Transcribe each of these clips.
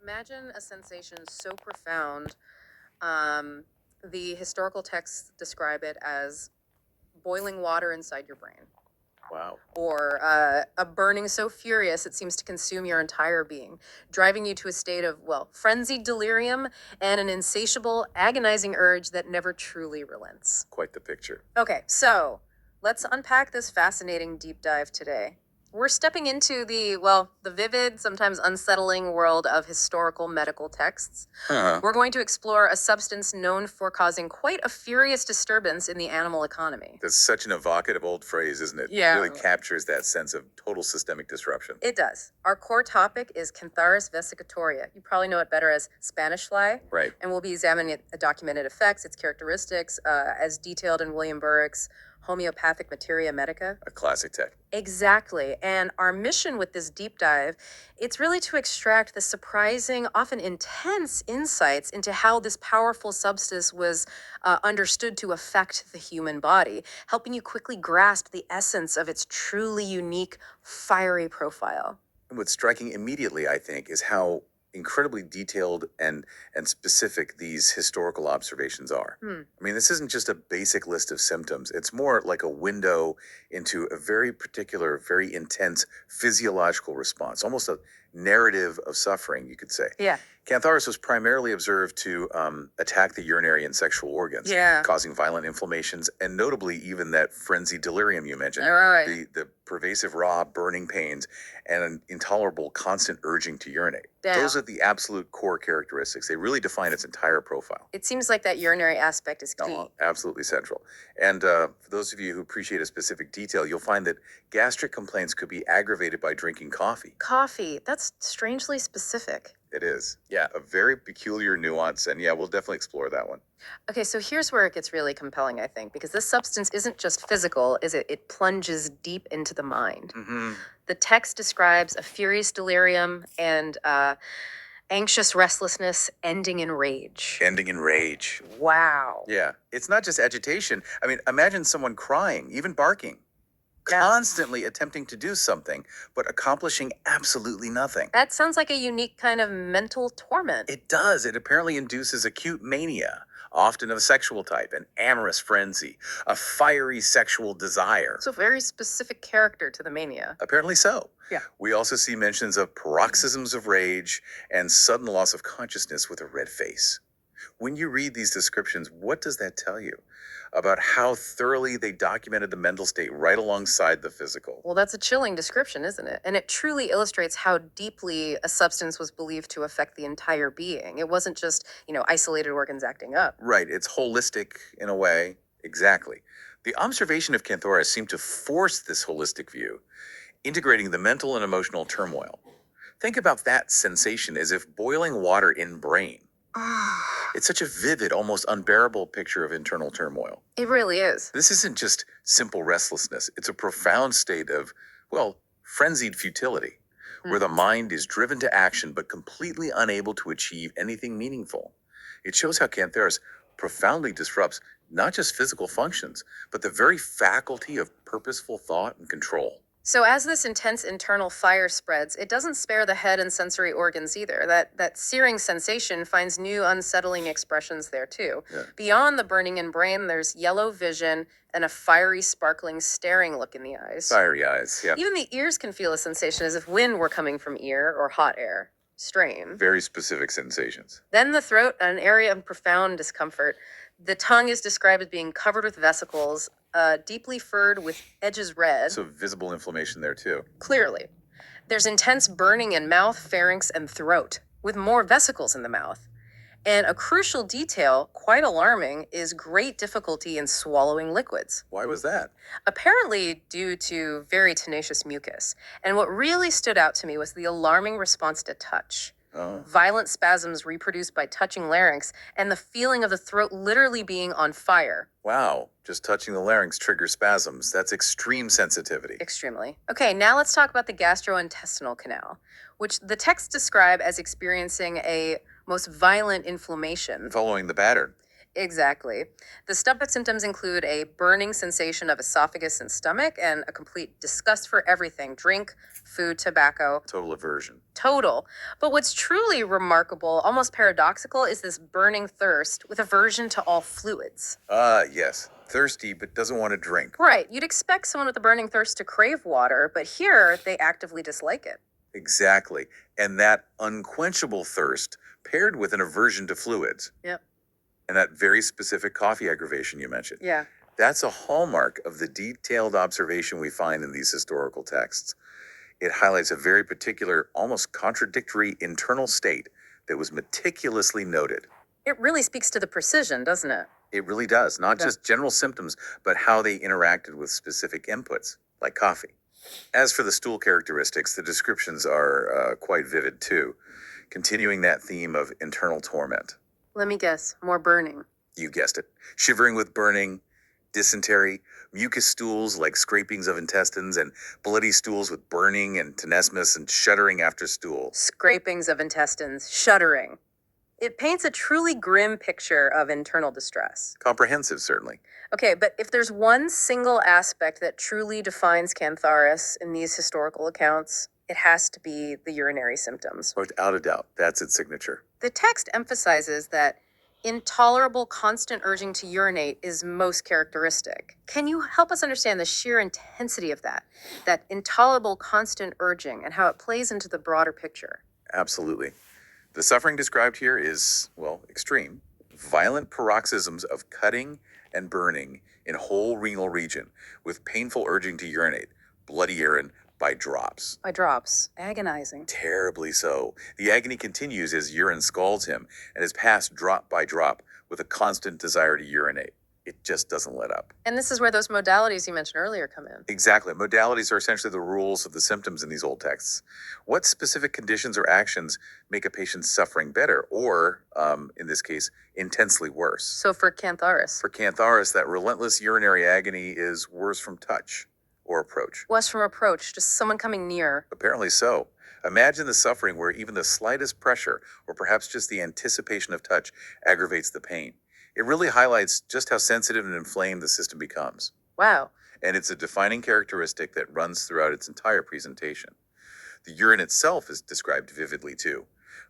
Imagine a sensation so profound. Um, the historical texts describe it as boiling water inside your brain, Wow. or a burning so furious it seems to consume your entire being, driving you to a state of, well, frenzied delirium and an insatiable, agonizing urge that never truly relents. Quite the picture. Okay, so let's unpack this fascinating deep dive today. We're stepping into the vivid, sometimes unsettling world of historical medical texts. Huh. We're going to explore a substance known for causing quite a furious disturbance in the animal economy. That's such an evocative old phrase, isn't it? Yeah. It really captures that sense of total systemic disruption. It does. Our core topic is Cantharis vesicatoria. You probably know it better as Spanish fly. Right. And we'll be examining the documented effects, its characteristics, as detailed in William Boericke's Homeopathic Materia Medica. A classic tech. Exactly. And our mission with this deep dive, it's really to extract the surprising, often intense insights into how this powerful substance was understood to affect the human body, helping you quickly grasp the essence of its truly unique, fiery profile. And what's striking immediately, I think, is how incredibly detailed and specific these historical observations are. Hmm. I mean, this isn't just a basic list of symptoms. It's more like a window into a very particular, very intense physiological response, almost a narrative of suffering, you could say. Yeah. Cantharis was primarily observed to attack the urinary and sexual organs, Yeah. causing violent inflammations, and notably even that frenzied delirium you mentioned, Right. the pervasive raw burning pains, and an intolerable constant urging to urinate. Yeah. Those are the absolute core characteristics. They really define its entire profile. It seems like that urinary aspect is key. Oh, absolutely central. And for those of you who appreciate a specific detail, you'll find that gastric complaints could be aggravated by drinking coffee. Coffee, that's strangely specific. It is. Yeah, a very peculiar nuance. And yeah, we'll definitely explore that one. Okay, so here's where it gets really compelling, I think, because this substance isn't just physical, is it? It plunges deep into the mind. Mm-hmm. The text describes a furious delirium and anxious restlessness ending in rage. Ending in rage. Wow. Yeah, it's not just agitation. I mean, imagine someone crying, even barking, Yeah. constantly attempting to do something, but accomplishing absolutely nothing. That sounds like a unique kind of mental torment. It does. It apparently induces acute mania, often of a sexual type, an amorous frenzy, a fiery sexual desire. So very specific character to the mania. Apparently so. Yeah. We also see mentions of paroxysms of rage and sudden loss of consciousness with a red face. When you read these descriptions, what does that tell you about how thoroughly they documented the mental state right alongside the physical? Well, that's a chilling description, isn't it? And it truly illustrates how deeply a substance was believed to affect the entire being. It wasn't just, isolated organs acting up. Right, it's holistic in a way. Exactly. The observation of Cantharis seemed to force this holistic view, integrating the mental and emotional turmoil. Think about that sensation as if boiling water in brain. It's such a vivid, almost unbearable picture of internal turmoil. It really is. This isn't just simple restlessness, it's a profound state of, well, frenzied futility, where the mind is driven to action but completely unable to achieve anything meaningful. It shows how Cantharis profoundly disrupts not just physical functions, but the very faculty of purposeful thought and control. So as this intense internal fire spreads, it doesn't spare the head and sensory organs either. That searing sensation finds new unsettling expressions there too. Yeah. Beyond the burning in brain, there's yellow vision and a fiery, sparkling, staring look in the eyes. Fiery eyes, yeah. Even the ears can feel a sensation as if wind were coming from ear or hot air. Strange. Very specific sensations. Then the throat, an area of profound discomfort. The tongue is described as being covered with vesicles, deeply furred with edges red. So visible inflammation there too. Clearly. There's intense burning in mouth, pharynx, and throat, with more vesicles in the mouth. And a crucial detail, quite alarming, is great difficulty in swallowing liquids, Why was that? apparently due to very tenacious mucus. And what really stood out to me was the alarming response to touch. Oh, Violent spasms reproduced by touching larynx, and the feeling of the throat literally being on fire. wow. Just touching the larynx triggers spasms. That's extreme sensitivity. Extremely. Okay, now let's talk about the gastrointestinal canal, which the texts describe as experiencing a most violent inflammation. Following the pattern. Exactly. The stomach symptoms include a burning sensation of esophagus and stomach and a complete disgust for everything drink, food, tobacco. Total aversion. Total. But what's truly remarkable, almost paradoxical, is this burning thirst with aversion to all fluids. Yes. Thirsty, but doesn't want to drink. Right. You'd expect someone with a burning thirst to crave water, but here they actively dislike it. Exactly. And that unquenchable thirst paired with an aversion to fluids Yep. and that very specific coffee aggravation you mentioned. Yeah. That's a hallmark of the detailed observation we find in these historical texts. It highlights a very particular, almost contradictory internal state that was meticulously noted. It really speaks to the precision, doesn't it? It really does, not Yeah. just general symptoms, but how they interacted with specific inputs, like coffee. As for the stool characteristics, the descriptions are quite vivid too, continuing that theme of internal torment. Let me guess, more burning. You guessed it. Shivering with burning, dysentery, mucus stools like scrapings of intestines, and bloody stools with burning and tenesmus and shuddering after stool. Scrapings of intestines, shuddering. It paints a truly grim picture of internal distress. Comprehensive, certainly. Okay, but if there's one single aspect that truly defines Cantharis in these historical accounts, it has to be the urinary symptoms. Without a doubt, that's its signature. The text emphasizes that intolerable constant urging to urinate is most characteristic. Can you help us understand the sheer intensity of that intolerable constant urging and how it plays into the broader picture? Absolutely. The suffering described here is, well, extreme. Violent paroxysms of cutting and burning in whole renal region with painful urging to urinate, bloody urine by drops. By drops, agonizing. Terribly so. The agony continues as urine scalds him and is passed drop by drop with a constant desire to urinate. It just doesn't let up. And this is where those modalities you mentioned earlier come in. Exactly. Modalities are essentially the rules of the symptoms in these old texts. What specific conditions or actions make a patient's suffering better, or, in this case, intensely worse? So for Cantharis, For Cantharis, that relentless urinary agony is worse from touch or approach. west from approach, just someone coming near. Apparently so. Imagine the suffering where even the slightest pressure, or perhaps just the anticipation of touch, aggravates the pain. It really highlights just how sensitive and inflamed the system becomes. Wow. And it's a defining characteristic that runs throughout its entire presentation. The urine itself is described vividly too.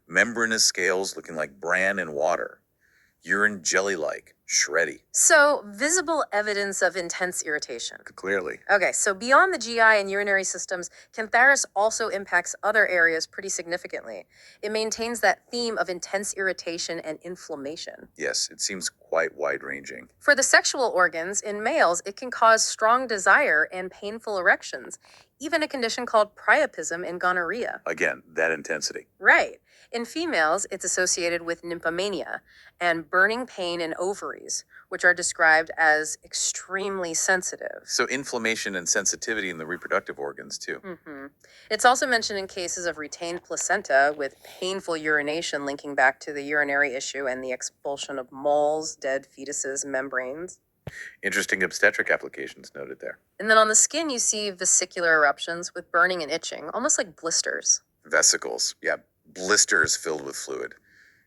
Membranous scales looking like bran in water. Urine jelly-like, shreddy. So visible evidence of intense irritation. Clearly. Okay, so beyond the GI and urinary systems, Cantharis also impacts other areas pretty significantly. It maintains that theme of intense irritation and inflammation. Yes, it seems quite wide-ranging. For the sexual organs, in males, it can cause strong desire and painful erections, even a condition called priapism in gonorrhea. Again, that intensity. Right. In females, it's associated with nymphomania and burning pain in ovaries, which are described as extremely sensitive. So inflammation and sensitivity in the reproductive organs too. It's also mentioned in cases of retained placenta with painful urination linking back to the urinary issue and the expulsion of moles, dead fetuses, membranes. Interesting obstetric applications noted there. And then on the skin, you see vesicular eruptions with burning and itching, almost like blisters. Vesicles, yeah, blisters filled with fluid,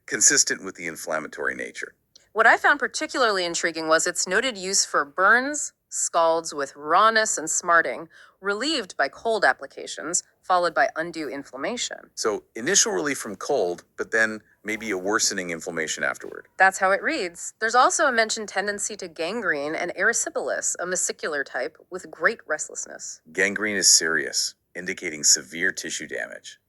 consistent with the inflammatory nature. What I found particularly intriguing was its noted use for burns, scalds with rawness and smarting, relieved by cold applications, followed by undue inflammation. So initial relief from cold, but then maybe a worsening inflammation afterward. That's how it reads. There's also a mentioned tendency to gangrene and erysipelas, a vesicular type, with great restlessness. Gangrene is serious, indicating severe tissue damage.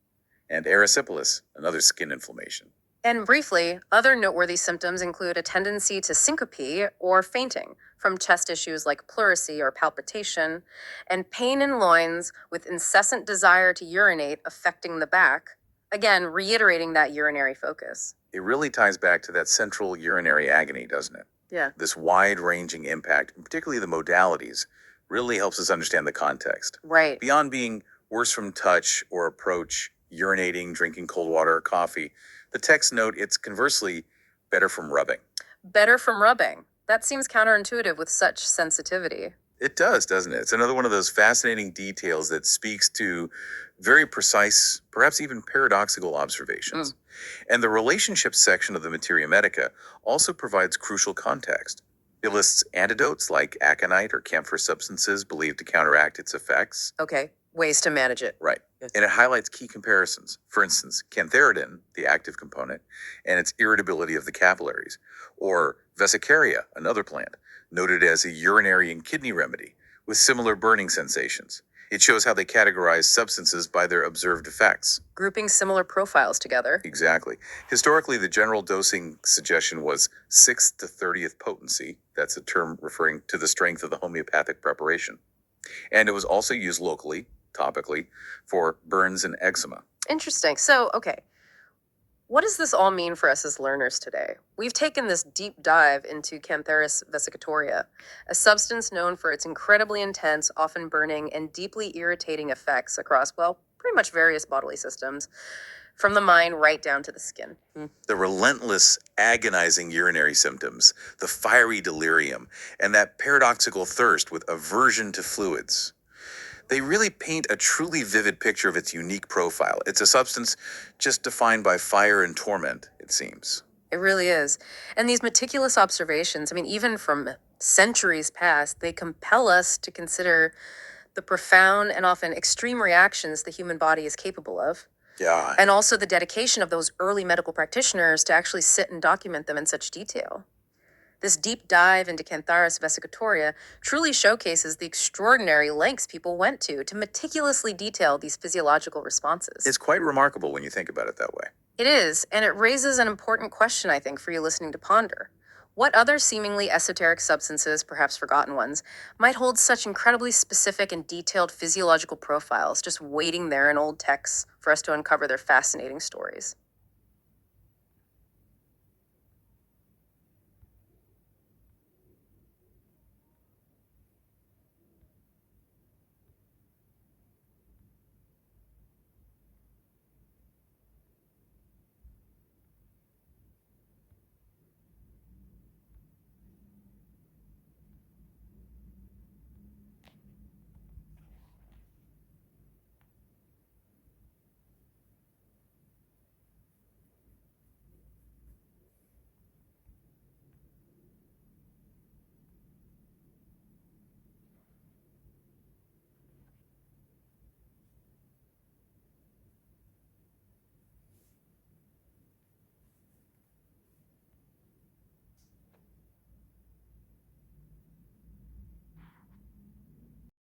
And erysipelas, another skin inflammation. And briefly, other noteworthy symptoms include a tendency to syncope or fainting from chest issues like pleurisy or palpitation, and pain in loins with incessant desire to urinate affecting the back, again, reiterating that urinary focus. It really ties back to that central urinary agony, doesn't it? Yeah. This wide-ranging impact, and particularly the modalities, really helps us understand the context. Right. Beyond being worse from touch or approach, urinating, drinking cold water or coffee, the texts note it's conversely better from rubbing. Better from rubbing. That seems counterintuitive with such sensitivity. It does, doesn't it? It's another one of those fascinating details that speaks to very precise, perhaps even paradoxical observations. And the relationship section of the Materia Medica also provides crucial context. It lists antidotes like aconite or camphor substances believed to counteract its effects. Okay, ways to manage it. Right. Yes. And it highlights key comparisons. For instance, cantharidin, the active component, and its irritability of the capillaries. Or Vesicatoria, another plant, noted as a urinary and kidney remedy with similar burning sensations. It shows how they categorize substances by their observed effects. Grouping similar profiles together. Exactly. Historically, the general dosing suggestion was 6th to 30th potency. That's a term referring to the strength of the homeopathic preparation. And it was also used locally, topically, for burns and eczema. Interesting. So, okay, what does this all mean for us as learners today? We've taken this deep dive into Cantharis vesicatoria, a substance known for its incredibly intense, often burning, and deeply irritating effects across, well, pretty much various bodily systems, from the mind right down to the skin. The relentless, agonizing urinary symptoms, the fiery delirium, and that paradoxical thirst with aversion to fluids. They really paint a truly vivid picture of its unique profile. It's a substance just defined by fire and torment, it seems. It really is. And these meticulous observations, I mean, even from centuries past, they compel us to consider the profound and often extreme reactions the human body is capable of, Yeah. and also the dedication of those early medical practitioners to actually sit and document them in such detail. This deep dive into Cantharis vesicatoria truly showcases the extraordinary lengths people went to meticulously detail these physiological responses. It's quite remarkable when you think about it that way. It is, and it raises an important question, I think, for you listening to ponder. What other seemingly esoteric substances, perhaps forgotten ones, might hold such incredibly specific and detailed physiological profiles just waiting there in old texts for us to uncover their fascinating stories?